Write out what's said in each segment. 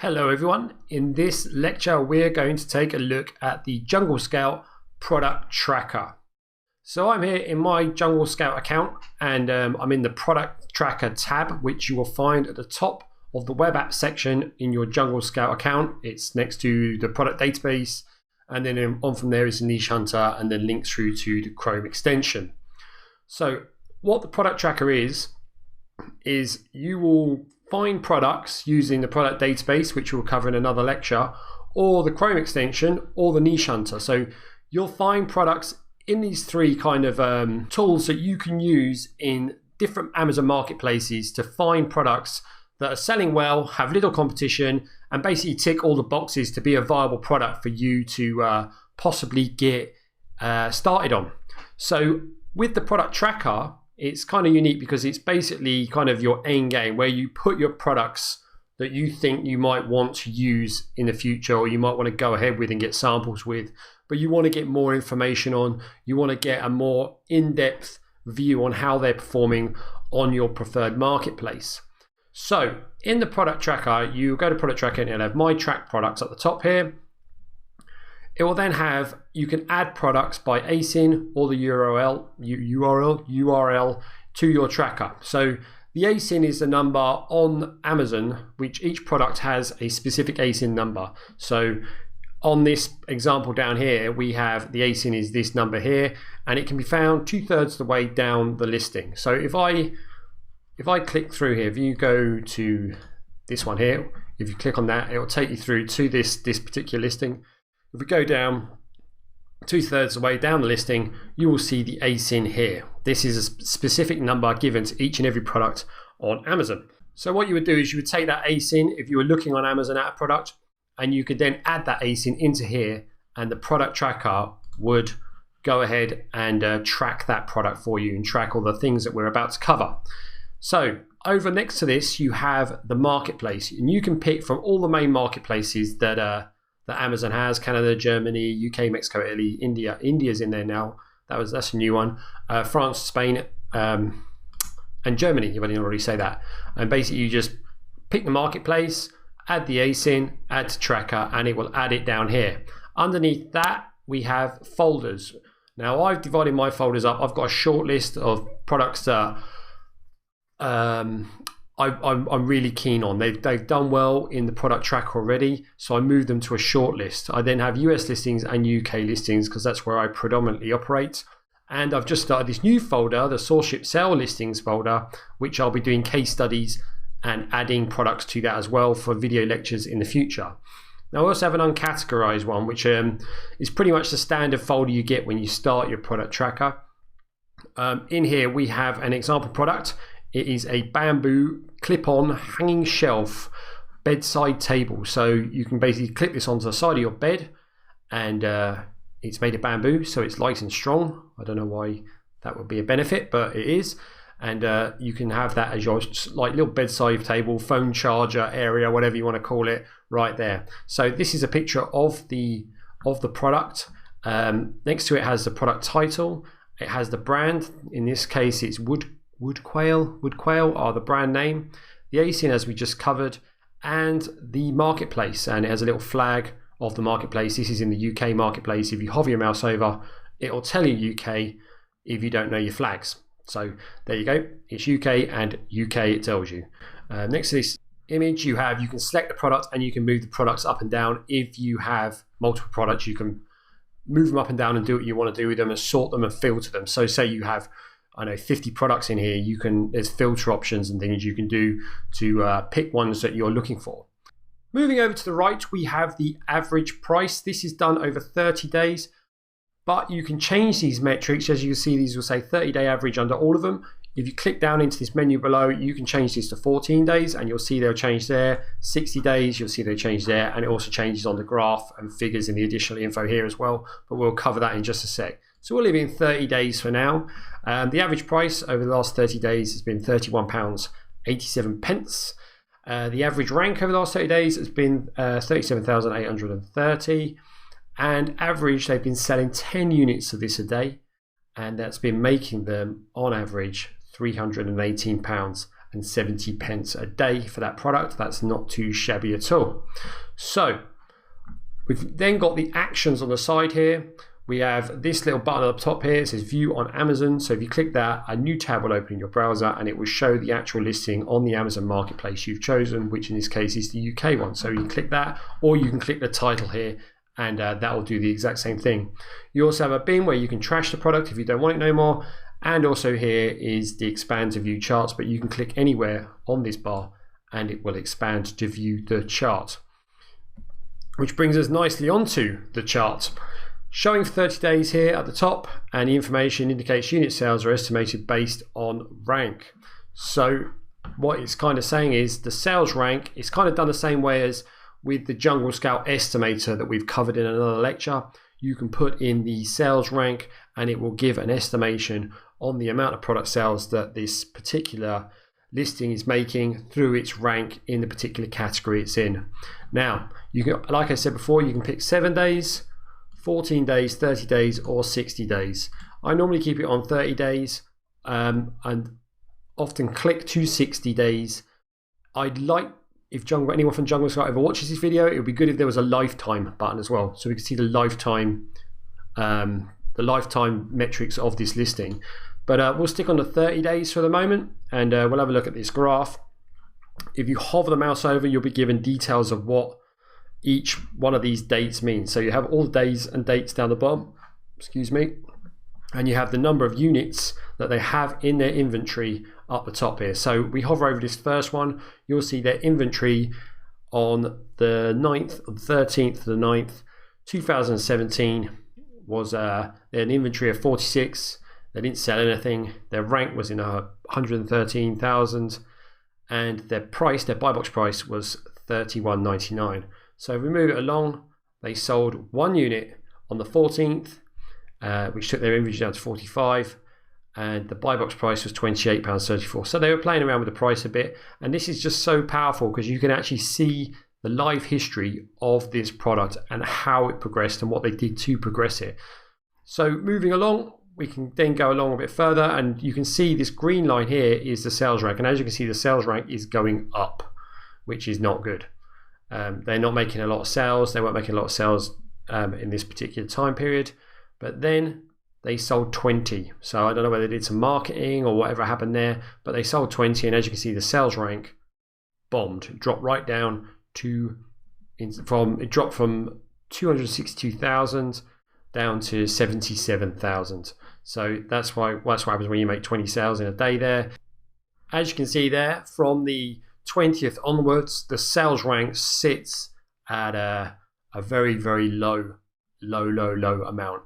Hello everyone, in this lecture we're going to take a look at the Jungle Scout product tracker. So I'm here in my Jungle Scout account and I'm in the product tracker tab, which you will find at the top of the web app section in your Jungle Scout account. It's next to the product database, and then on from there is the niche hunter and then links through to the Chrome extension. So what the product tracker is you will find products using the product database, which we'll cover in another lecture, or the Chrome extension, or the niche hunter. So you'll find products in these three kind of tools that you can use in different Amazon marketplaces to find products that are selling well, have little competition, and basically tick all the boxes to be a viable product for you to possibly get started on. So with the product tracker, it's kind of unique because it's basically kind of your end game where you put your products that you think you might want to use in the future, or you might want to go ahead with and get samples with, but you want to get more information on, you want to get a more in-depth view on how they're performing on your preferred marketplace. So in the product tracker, you go to product tracker and it'll have my track products at the top here. It will then have, you can add products by ASIN or the URL to your tracker. So the ASIN is the number on Amazon, which each product has a specific ASIN number. So on this example down here, we have the ASIN is this number here, and it can be found 2/3 of the way down the listing. So if I click through here, if you go to this one here, if you click on that, it will take you through to this particular listing. If we go down 2/3 of the way down the listing, you will see the ASIN here. This is a specific number given to each and every product on Amazon. So what you would do is you would take that ASIN if you were looking on Amazon at a product, and you could then add that ASIN into here, and the product tracker would go ahead and track that product for you and track all the things that we're about to cover. So over next to this, you have the marketplace, and you can pick from all the main marketplaces that Amazon has: Canada, Germany, UK, Mexico, Italy, India. India's in there now. That's a new one. France, Spain, and Germany, if I didn't already say that. And basically you just pick the marketplace, add the ASIN, add to tracker, and it will add it down here. Underneath that, we have folders. Now I've divided my folders up. I've got a short list of products that I'm really keen on. They've done well in the product tracker already, so I moved them to a short list. I then have US listings and UK listings because that's where I predominantly operate. And I've just started this new folder, the SourceShip Sale Listings folder, which I'll be doing case studies and adding products to that as well for video lectures in the future. Now I also have an uncategorized one, which is pretty much the standard folder you get when you start your product tracker. In here we have an example product. It is a bamboo clip-on hanging shelf bedside table. So you can basically clip this onto the side of your bed, and it's made of bamboo, so it's light and strong. I don't know why that would be a benefit, but it is. And you can have that as your like little bedside table, phone charger area, whatever you want to call it, right there. So this is a picture of the product. Next to it has the product title. It has the brand. In this case, it's Wood Quail are the brand name. The ASIN, as we just covered, and the marketplace, and it has a little flag of the marketplace. This is in the UK marketplace. If you hover your mouse over, it will tell you UK if you don't know your flags. So there you go, it's UK, and UK it tells you. Next to this image you can select the product, and you can move the products up and down. If you have multiple products, you can move them up and down and do what you want to do with them and sort them and filter them. So say you have 50 products in here, there's filter options and things you can do to pick ones that you're looking for. Moving over to the right, we have the average price. This is done over 30 days, but you can change these metrics. As you can see, these will say 30-day average under all of them. If you click down into this menu below, you can change this to 14 days, and you'll see they'll change there. 60 days, you'll see they change there, and it also changes on the graph and figures in the additional info here as well, but we'll cover that in just a sec. So we'll leave it in 30 days for now. The average price over the last 30 days has been £31.87. The average rank over the last 30 days has been 37,830. And average, they've been selling 10 units of this a day. And that's been making them, on average, £318.60. £1.70 a day for that product. That's not too shabby at all. So we've then got the actions on the side here. We have this little button at the top here. It says view on Amazon. So if you click that, a new tab will open in your browser and it will show the actual listing on the Amazon marketplace you've chosen, which in this case is the UK one. So you can click that, or you can click the title here, and that will do the exact same thing. You also have a bin where you can trash the product if you don't want it no more. And also here is the expand to view charts, but you can click anywhere on this bar and it will expand to view the chart. Which brings us nicely onto the chart. Showing for 30 days here at the top, and the information indicates unit sales are estimated based on rank. So what it's kind of saying is the sales rank is kind of done the same way as with the Jungle Scout estimator that we've covered in another lecture. You can put in the sales rank and it will give an estimation on the amount of product sales that this particular listing is making through its rank in the particular category it's in. Now, you can, like I said before, you can pick 7 days, 14 days, 30 days, or 60 days. I normally keep it on 30 days and often click to 60 days. I'd like, if anyone from Jungle Scout ever watches this video, it would be good if there was a lifetime button as well, so we can see the lifetime metrics of this listing. But we'll stick on the 30 days for the moment, and we'll have a look at this graph. If you hover the mouse over, you'll be given details of what each one of these dates means. So you have all the days and dates down the bottom, excuse me, and you have the number of units that they have in their inventory up the top here. So we hover over this first one, you'll see their inventory on the 9th, or the 13th to the 9th, 2017 was an inventory of 46. They didn't sell anything. Their rank was in 113,000, and their price, their buy box price, was $31.99. So if we move it along, they sold 1 unit on the 14th, which took their inventory down to 45, and the buy box price was £28.34. So they were playing around with the price a bit, and this is just so powerful because you can actually see the live history of this product and how it progressed and what they did to progress it. So moving along, we can then go along a bit further, and you can see this green line here is the sales rank, and as you can see, the sales rank is going up, which is not good. They're not making a lot of sales. They weren't making a lot of sales in this particular time period, but then they sold 20. So I don't know whether they did some marketing or whatever happened there, but they sold 20, and as you can see, the sales rank bombed. It dropped right down to it dropped from 262,000 down to 77,000. So that's what happens when you make 20 sales in a day there. As you can see there, from the 20th onwards, the sales rank sits at a very, very low amount.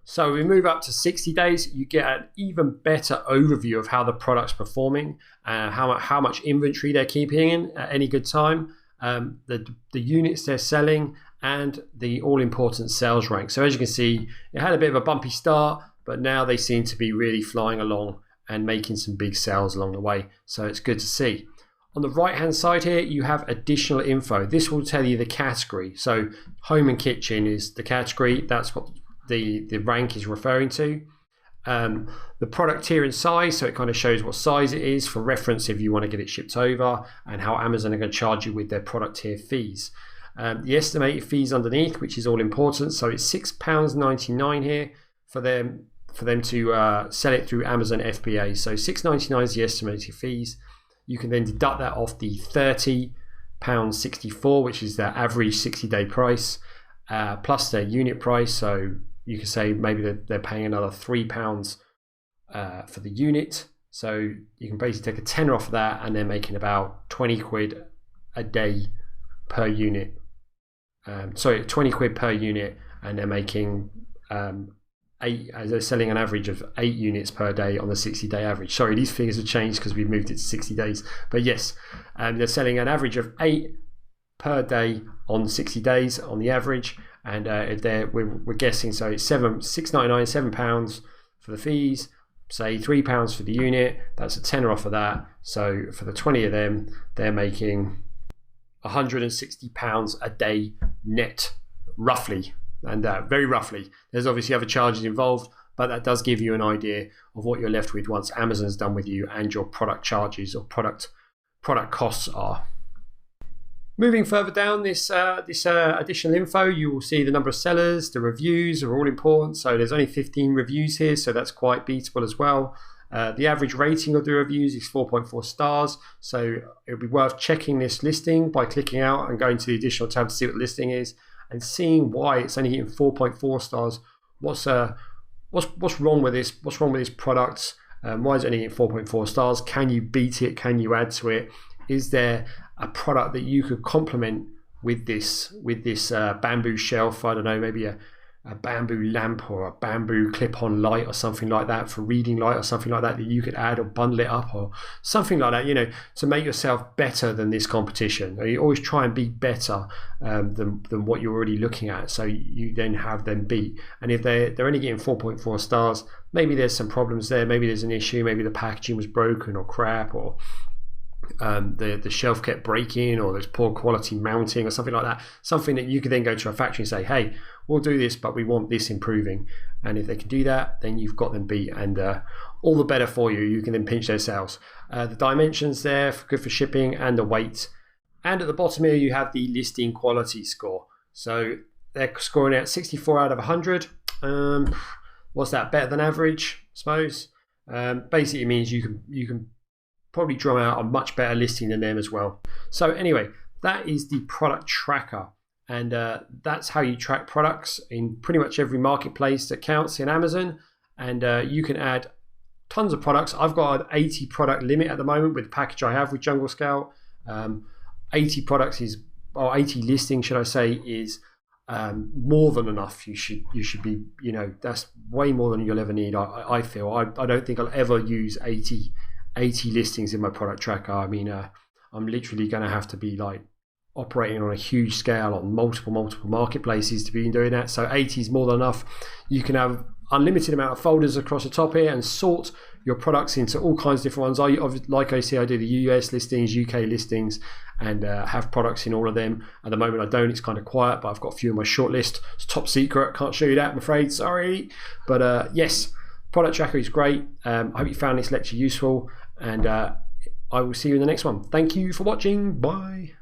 So we move up to 60 days, you get an even better overview of how the product's performing, how much inventory they're keeping in at any good time, the units they're selling, and the all-important sales rank. So as you can see, it had a bit of a bumpy start, but now they seem to be really flying along and making some big sales along the way. So it's good to see. On the right-hand side here, you have additional info. This will tell you the category. So home and kitchen is the category. That's what the rank is referring to. The product tier and size, so it kind of shows what size it is for reference if you want to get it shipped over, and how Amazon are going to charge you with their product tier fees. The estimated fees underneath, which is all important, so it's £6.99 here for them to sell it through Amazon FBA. So £6.99 is the estimated fees. You can then deduct that off the £30.64, which is their average 60-day price, plus their unit price. So you can say maybe they're paying another £3 for the unit. So you can basically take a tenner off of that, and they're making about 20 quid a day per unit. 20 quid per unit, and they're making they're selling an average of 8 units per day on the 60-day average. Sorry, these figures have changed because we've moved it to 60 days. But yes, they're selling an average of 8 per day on 60 days on the average. And we're guessing, so it's £6.99, £7 for the fees, say £3 for the unit. That's a tenner off of that. So for the 20 of them, they're making £160 a day net, roughly. And very roughly. There's obviously other charges involved, but that does give you an idea of what you're left with once Amazon's done with you and your product charges or product costs are. Moving further down this additional info, you will see the number of sellers, the reviews are all important. So there's only 15 reviews here, so that's quite beatable as well. The average rating of the reviews is 4.4 stars. So it would be worth checking this listing by clicking out and going to the additional tab to see what the listing is and seeing why it's only getting 4.4 stars. What's wrong with this? What's wrong with this product? Why is it only getting 4.4 stars? Can you beat it? Can you add to it? Is there a product that you could complement with this bamboo shelf? I don't know, maybe a bamboo lamp or a bamboo clip-on light or something like that for reading light or something like that you could add or bundle it up or something like that, you know, to make yourself better than this competition. You always try and be better than what you're already looking at, so you then have them beat. And if they're only getting 4.4 stars, maybe there's some problems there, maybe there's an issue, maybe the packaging was broken or crap, or the shelf kept breaking, or there's poor quality mounting or something like that. Something that you could then go to a factory and say, hey, we'll do this, but we want this improving. And if they can do that, then you've got them beat, and all the better for you. You can then pinch their sales. The dimensions there, good for shipping, and the weight. And at the bottom here, you have the listing quality score. So they're scoring at 64 out of 100. What's that? Better than average, I suppose. Basically, it means you can probably drum out a much better listing than them as well. So anyway, that is the product tracker, and that's how you track products in pretty much every marketplace that counts in Amazon. And you can add tons of products. I've got an 80 product limit at the moment with the package I have with Jungle Scout. 80 products is, or 80 listings should I say, is more than enough. You should be, you know, that's way more than you'll ever need. I feel I don't think I'll ever use 80 listings in my product tracker. I mean, I'm literally going to have to be like operating on a huge scale on multiple marketplaces to be doing that. So 80 is more than enough. You can have unlimited amount of folders across the top here and sort your products into all kinds of different ones. Like I say, I do the US listings, UK listings, and have products in all of them. At the moment I don't, it's kind of quiet, but I've got a few in my shortlist. It's top secret, can't show you that, I'm afraid, sorry. But yes, product tracker is great. I hope you found this lecture useful, and I will see you in the next one. Thank you for watching. Bye.